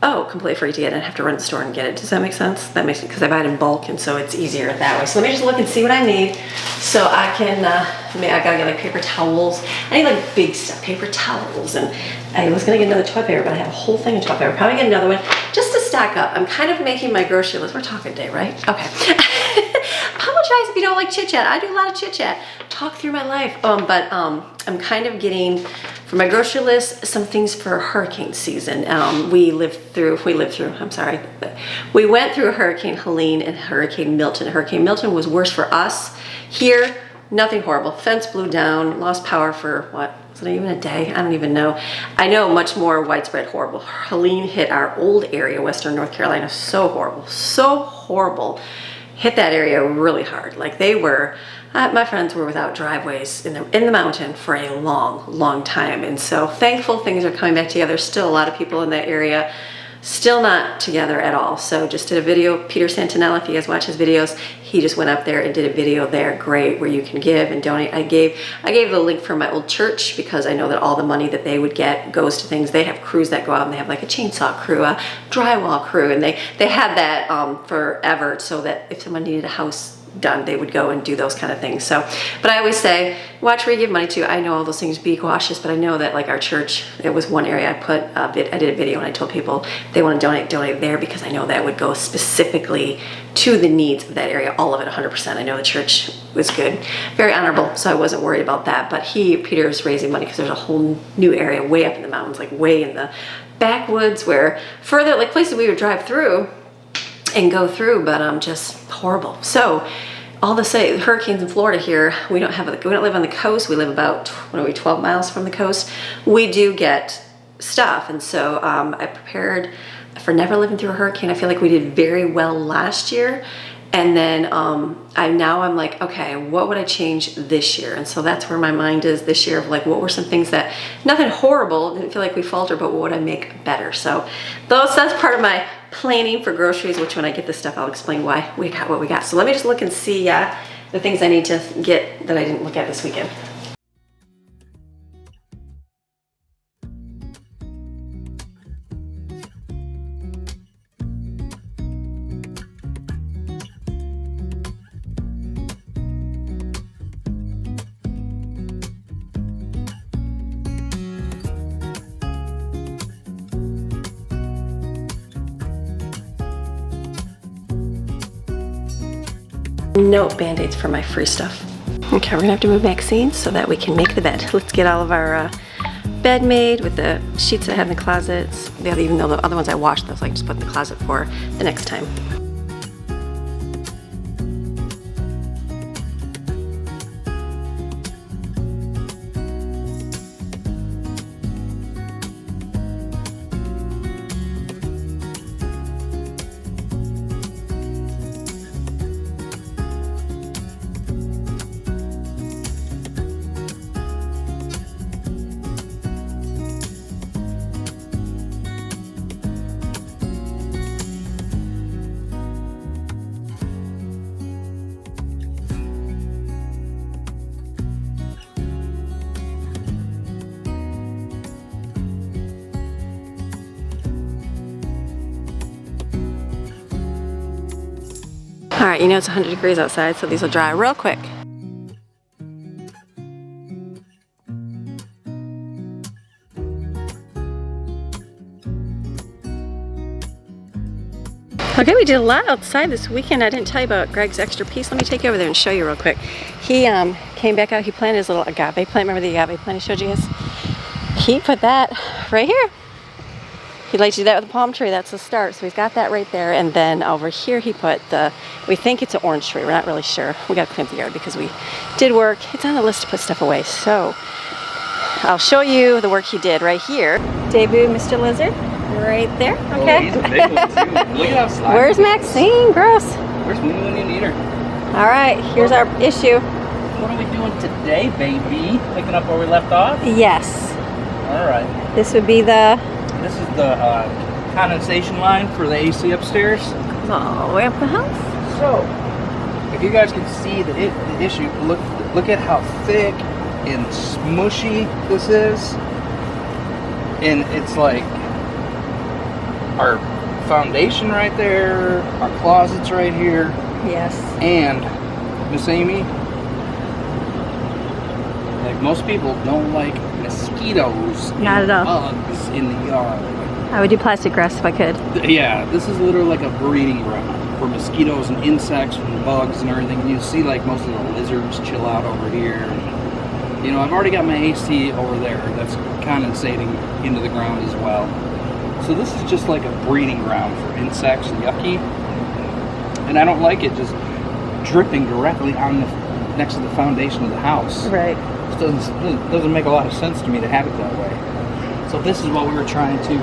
oh, completely forget to get it and have to run to the store and get it. Does that make sense? That makes sense because I buy it in bulk, and so it's easier that way. So let me just look and see what I need so I can, I gotta get like paper towels. I need like big stuff, paper towels, and I was gonna get another toilet paper, but I have a whole thing of toilet paper. Probably get another one just to stack up. I'm kind of making my grocery list. We're talking today, right? Okay. Apologize if you don't like chit chat. I do a lot of chit chat, talk through my life. But I'm kind of getting for my grocery list some things for hurricane season. We went through Hurricane Helene and Hurricane Milton. Hurricane Milton was worse for us here. Nothing horrible. Fence blew down, lost power for what? Was it even a day? I don't even know. I know much more widespread horrible. Helene hit our old area, Western North Carolina. So horrible, so horrible. Hit that area really hard. Like they were, my friends were without driveways in the mountain for a long time. And so thankful things are coming back together. Still a lot of people in that area still not together at all. So just did a video, Peter Santinella, if you guys watch his videos, he just went up there and did a video there, great, where you can give and donate. I gave the link from my old church because I know that all the money that they would get goes to things. They have crews that go out and they have like a chainsaw crew, a drywall crew, and they had that forever, so that if someone needed a house done, they would go and do those kind of things. So, but I always say, watch where you give money to. I know all those things, be cautious, but I know that like our church, it was one area I did a video and I told people if they want to donate there, because I know that would go specifically to the needs of that area, all of it, 100%. I know the church was good, very honorable, so I wasn't worried about that. But Peter's raising money because there's a whole new area way up in the mountains, like way in the backwoods, where further, like places we would drive through, and go through, but just horrible. So all the say hurricanes in Florida here, we don't live on the coast. We live about 12 miles from the coast. We do get stuff, and so I prepared for never living through a hurricane. I feel like we did very well last year. And then I'm like, okay, what would I change this year? And so that's where my mind is this year, of like, what were some things that, nothing horrible, didn't feel like we faltered, but what would I make better? So that's part of my planning for groceries, which when I get this stuff, I'll explain why we got what we got. So let me just look and see the things I need to get that I didn't look at this weekend. No Band-Aids for my free stuff. Okay, we're gonna have to move Maxine so that we can make the bed. Let's get all of our bed made with the sheets that I have in the closets. Even though the other ones I washed, those I just put in the closet for the next time. All right, you know it's 100 degrees outside, so these will dry real quick. Okay, we did a lot outside this weekend. I didn't tell you about Greg's extra piece. Let me take you over there and show you real quick. He came back out, he planted his little agave plant. Remember the agave plant I showed you guys? He put that right here. He'd like to do that with a palm tree. That's the start. So he's got that right there. And then over here he put we think it's an orange tree. We're not really sure. We got to clean up the yard because we did work. It's on the list to put stuff away. So I'll show you the work he did right here. Debut Mr. Lizard right there. Okay. Oh, he's a big one too. Look at how slimy. Where's Maxine? Gross. Where's Moon when you need her? All right. Here's our issue. What are we doing today, baby? Picking up where we left off? Yes. All right. This would be This is the condensation line for the AC upstairs. all the way up the house. So, if you guys can see the issue, look at how thick and smushy this is. And it's like our foundation right there, our closets right here. Yes. And Miss Amy, like most people don't like mosquitoes Not and at all. bugs in the yard. I would do plastic grass if I could. Yeah, this is literally like a breeding ground for mosquitoes and insects and bugs and everything. You see like most of the lizards chill out over here. You know, I've already got my AC over there that's condensating into the ground as well. So this is just like a breeding ground for insects and yucky. And I don't like it just dripping directly on next to the foundation of the house. Right. It doesn't make a lot of sense to me to have it that way. So this is what we were trying to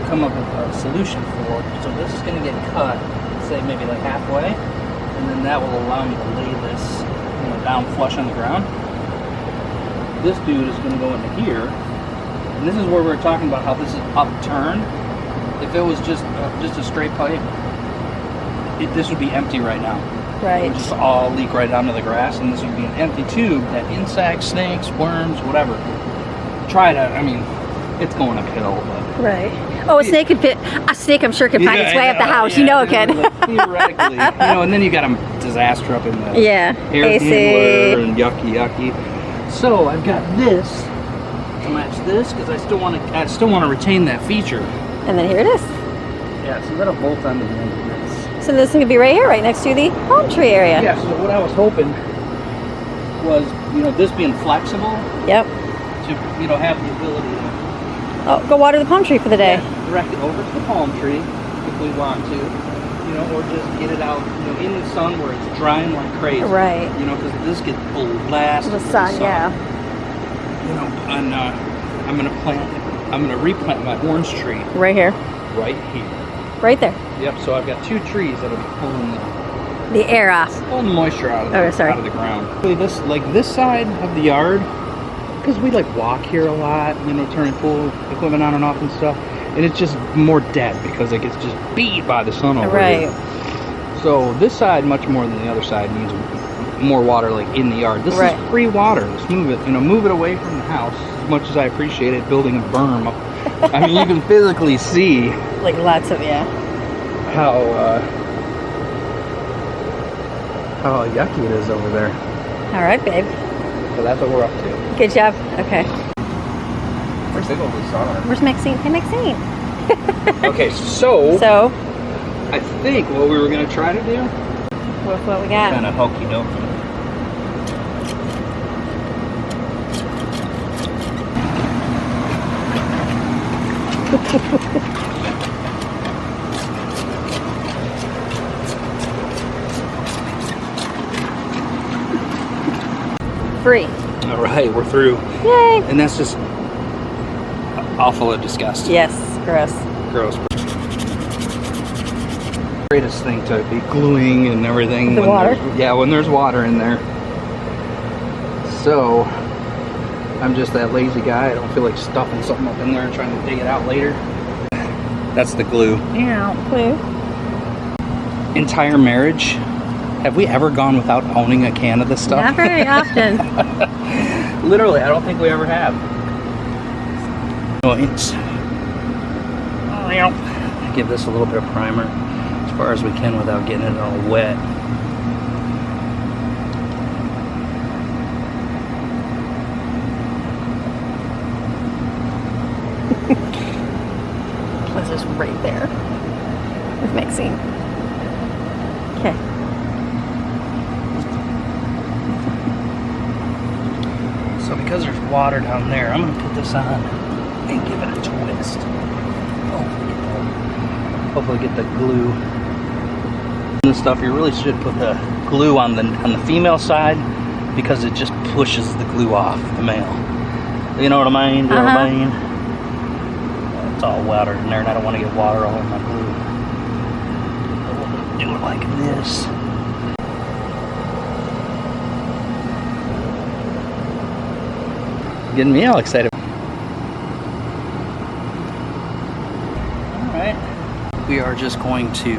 come up with a solution for. So this is going to get cut, say maybe like halfway, and then that will allow me to lay this, down flush on the ground. This dude is going to go into here, and this is where we were talking about how this is upturned. If it was just a straight pipe, this would be empty right now. Right. It would just all leak right onto the grass, and this would be an empty tube that insects, snakes, worms, whatever. It's going uphill, but... Right. Oh, a snake could fit. A snake, I'm sure, could find its way up the house. You know it could. Theoretically. And then you got a disaster up in the air AC. handler and yucky. So I've got this to match this because I still want to retain that feature. And then here it is. Yeah, so that'll bolt onto the end of this. So this thing could be right here, right next to the palm tree area. Yeah. So what I was hoping was, this being flexible. Yep. To have the ability to go water the palm tree for the day. direct it over to the palm tree, if we want to, you know, or just get it out, you know, in the sun where it's drying like crazy. Right. You know, because this gets blasted The with sun, yeah. You know, and I'm gonna replant my orange tree Right here. right here. Right there. Yep. So I've got 2 trees that'll be pulling The air off. the moisture out of Okay, sorry. out of the ground. Really, this side of the yard, because we like walk here a lot, you know, turning pool equipment on and off and stuff, and it's just more dead because it gets just beat by the sun over Right. here. So this side, much more than the other side, needs more water, like in the yard. This Right. is free water. Let's move it, you know, move it away from the house. As much as I appreciated building a berm, I mean, you can physically see Like lots of, yeah. how yucky it is over there. All right, babe. So that's what we're up to. Good job. Okay. Where's Maxine? Hey, Maxine. Okay, so So, I think what we were gonna try to do, what we got? kind of hokey dokey. Free. All right, we're through, Yay. and that's just awful and disgusting. Yes. Gross. Gross. Greatest thing to be gluing and everything. The when water? when there's water in there. So I'm just that lazy guy. I don't feel like stuffing something up in there and trying to dig it out later. That's the glue. Yeah. Blue. Entire marriage. Have we ever gone without owning a can of this stuff? Not very often. Literally, I don't think we ever have. Give this a little bit of primer as far as we can without getting it all wet. This is right there with Maxine. Okay. So because there's water down there, I'm going to put this on and give it a twist. Hopefully get the glue. This stuff, you really should put the glue on the female side because it just pushes the glue off the male. You know what I mean? You know what I mean? It's all water in there and I don't want to get water all in my glue. Do it like this. Getting me all excited. Alright. We are just going to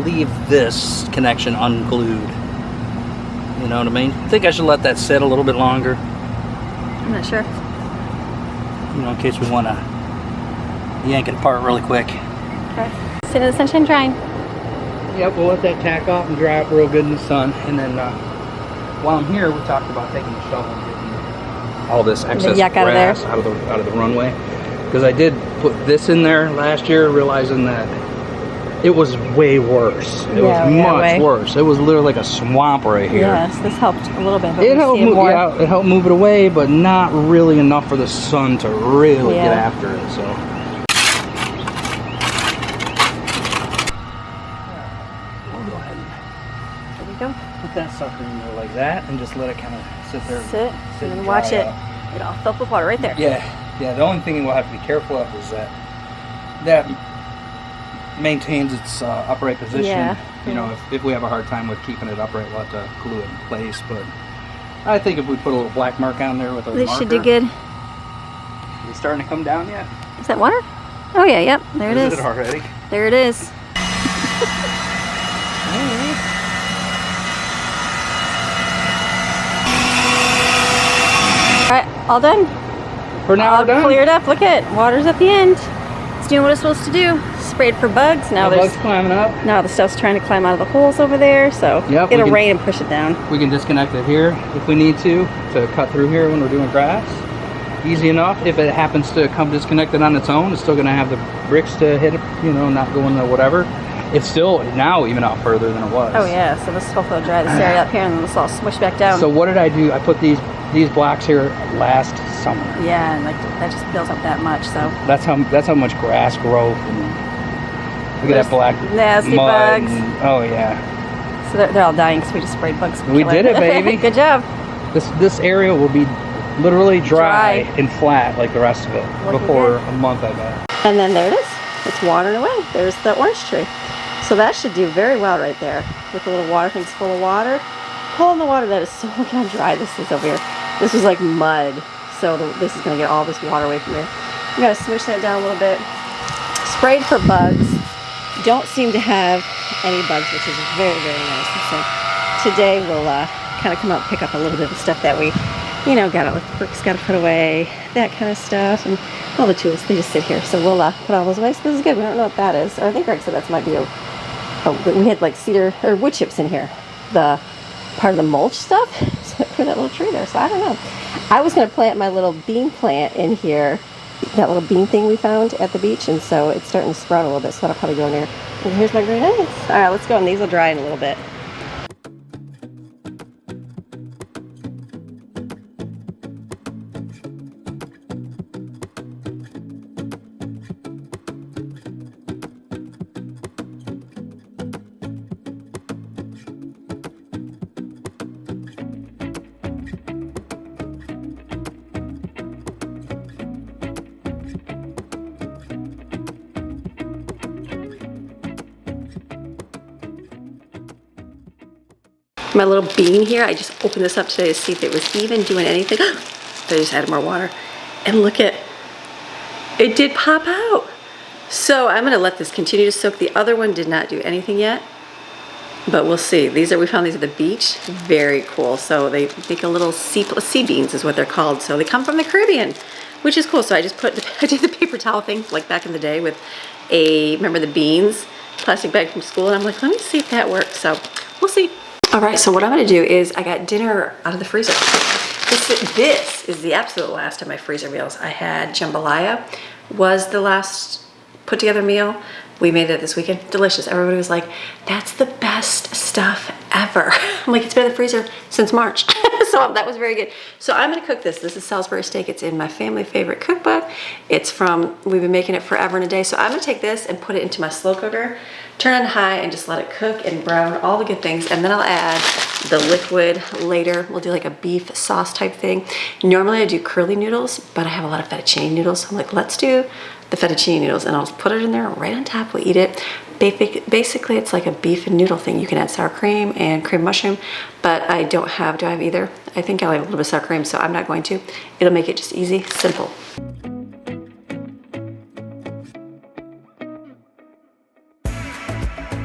leave this connection unglued. You know what I mean? I think I should let that sit a little bit longer. I'm not sure. You know, in case we want to yank it apart really quick. Okay. Sit in the sunshine drying. Yep, we'll let that tack off and dry up real good in the sun. And then while I'm here, we talked about taking the shovel and getting all this excess yuck grass out of the runway. Because I did put this in there last year, realizing that it was way worse. It was much worse. It was literally like a swamp right here. Yes, this helped a little bit. But It helped move it away, but not really enough for the sun to really get after it. So. We'll go ahead and There we go. put that sucker in there like that, and just let it kind of sit there. Sit and then watch it. It all filled with water right there. Yeah. The only thing we'll have to be careful of is that maintains its upright position. Yeah. You know, if we have a hard time with keeping it upright, we'll have to glue it in place. But I think if we put a little black mark on there with a This marker, should do good. Is it starting to come down yet? Is that water? Oh yeah, yep. There it is. Is it already? There it is. Alright, all done? For now, All we're done. cleared up. Look at it. Water's at the end. It's doing what it's supposed to do. Sprayed for bugs. Now The there's bugs climbing up. now the stuff's trying to climb out of the holes over there, so Yep, it'll rain and push it down. We can disconnect it here if we need to cut through here when we're doing grass. Easy enough. If it happens to come disconnected on its own, it's still going to have the bricks to hit it, you know, not going to whatever. It's still now even out further than it was. Oh yeah, so this hopefully will dry this area up here and then this will all smush back down. So what did I do? I put these blocks here last summer. Yeah, and like that just builds up that much, so That's how much grass growth and Look at that black nasty mud. bugs. Oh yeah. So they're all dying because we just sprayed bugs. We did it, baby. Good job. This area will be literally dry, Dry. and flat like the rest of it Looking before good. a month, I bet. And then there it is. It's watering away. There's the orange tree. So that should do very well right there. With the little water things full of water. Pull in the water. That is so, look how dry this is over here. This was like mud. So this is going to get all this water away from here. I'm going to switch that down a little bit. Sprayed for bugs. Don't seem to have any bugs, which is very, very nice. And so today we'll kind of come out and pick up a little bit of stuff that we, you know, got like bricks got to put away, that kind of stuff, and all the tools. They just sit here. So we'll put all those away. So this is good. We don't know what that is. Or I think Greg said that might be we had like cedar or wood chips in here. The part of the mulch stuff. So I put that little tree there. So I don't know. I was going to plant my little bean plant in here. That little bean thing we found at the beach, and so it's starting to sprout a little bit, so that'll probably go in there. And here's my green onions. All right, let's go, and these will dry in a little bit. My little bean here, I just opened this up today to see if it was even doing anything. I just added more water. And look at, it did pop out. So I'm gonna let this continue to soak. The other one did not do anything yet, but we'll see. We found these at the beach. Very cool. So they make a little sea beans is what they're called. So they come from the Caribbean, which is cool. So I just I did the paper towel thing like back in the day with remember the beans, plastic bag from school. And I'm like, let me see if that works. So we'll see. All right, so what I'm gonna do is I got dinner out of the freezer. This is the absolute last of my freezer meals. I had jambalaya, was the last put together meal. We made it this weekend, delicious. Everybody was like, that's the best stuff ever. I'm like, it's been in the freezer since March. So that was very good. So I'm gonna cook this. This is Salisbury steak. It's in my family favorite cookbook. We've been making it forever and a day. So I'm gonna take this and put it into my slow cooker, turn it on high and just let it cook and brown all the good things. And then I'll add the liquid later. We'll do like a beef sauce type thing. Normally I do curly noodles, but I have a lot of fettuccine noodles. So I'm like, let's do the fettuccine noodles, and I'll put it in there right on top. We'll eat it. Basically, it's like a beef and noodle thing. You can add sour cream and cream mushroom, but I don't have, do I have either? I think I'll have a little bit of sour cream, so I'm not going to. It'll make it just easy, simple.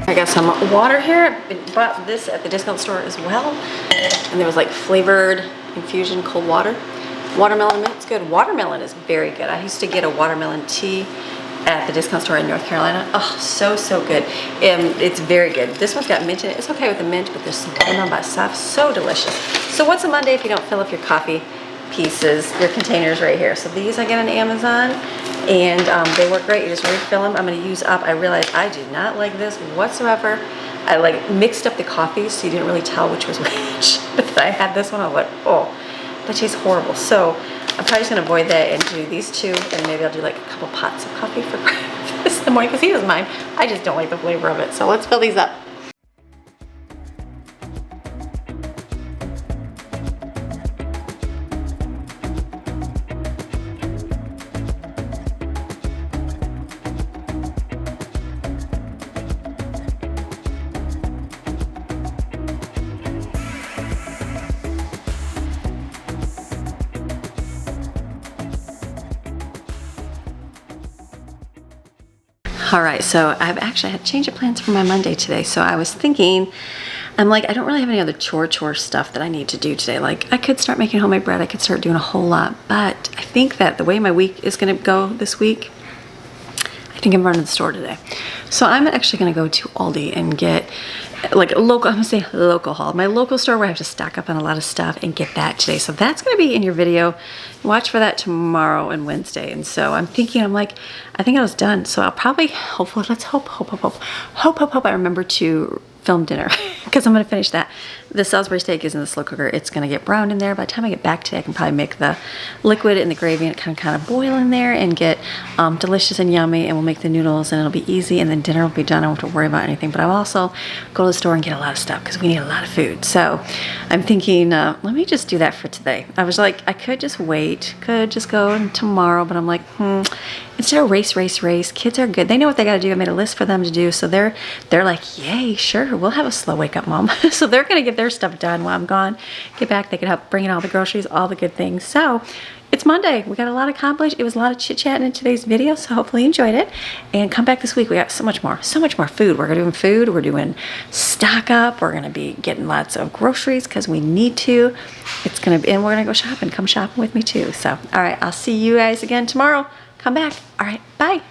I got some water here. I bought this at the discount store as well. And there was like flavored infusion cold water. Watermelon mint, it's good. Watermelon is very good. I used to get a watermelon tea at the discount store in North Carolina. Oh, so good. It's very good. This one's got mint in it. It's okay with the mint, but there's some lemon by stuff. So delicious. So what's a Monday if you don't fill up your coffee pieces, your containers right here? So these I get on Amazon, and they work great. You just refill them. I'm going to use up. I realized I do not like this whatsoever. I like mixed up the coffees, so you didn't really tell which was which. But then I had this one. I was like, oh, that tastes horrible. So I'm probably just gonna avoid that and do these two, and maybe I'll do like a couple pots of coffee for breakfast in the morning, because he doesn't mind. I just don't like the flavor of it. So let's fill these up. All right, so I've actually had a change of plans for my Monday today. So I was thinking, I'm like, I don't really have any other chore stuff that I need to do today. Like, I could start making homemade bread. I could start doing a whole lot. But I think that the way my week is going to go this week, I think I'm running to the store today. So I'm actually going to go to Aldi and get like a local, I'm going to say local haul. My local store where I have to stock up on a lot of stuff and get that today. So that's going to be in your video. Watch for that tomorrow and Wednesday. And so I'm thinking, I'm like, I think I was done. So I'll probably, hopefully, let's hope I remember to film dinner, because I'm going to finish that. the Salisbury steak is in the slow cooker. It's gonna get browned in there. By the time I get back today, I can probably make the liquid and the gravy and it can kind of boil in there and get delicious and yummy, and we'll make the noodles and it'll be easy, and then dinner will be done. I won't have to worry about anything. But I'll also go to the store and get a lot of stuff because we need a lot of food. So I'm thinking, let me just do that for today. I was like, I could just wait, could just go tomorrow, but I'm like, instead of race. Kids are good. They know what they got to do. I made a list for them to do. So they're like, yay, sure, we'll have a slow wake up, Mom. So they're going to get their stuff done while I'm gone. Get back. They can help bring in all the groceries, all the good things. So it's Monday. We got a lot accomplished. It was a lot of chit chatting in today's video. So hopefully you enjoyed it. And come back this week. We got so much more food. We're doing food. We're doing stock up. We're going to be getting lots of groceries because we need to. It's going to be, and we're going to go shopping. Come shopping with me too. So, all right. I'll see you guys again tomorrow. Come back. All right. Bye.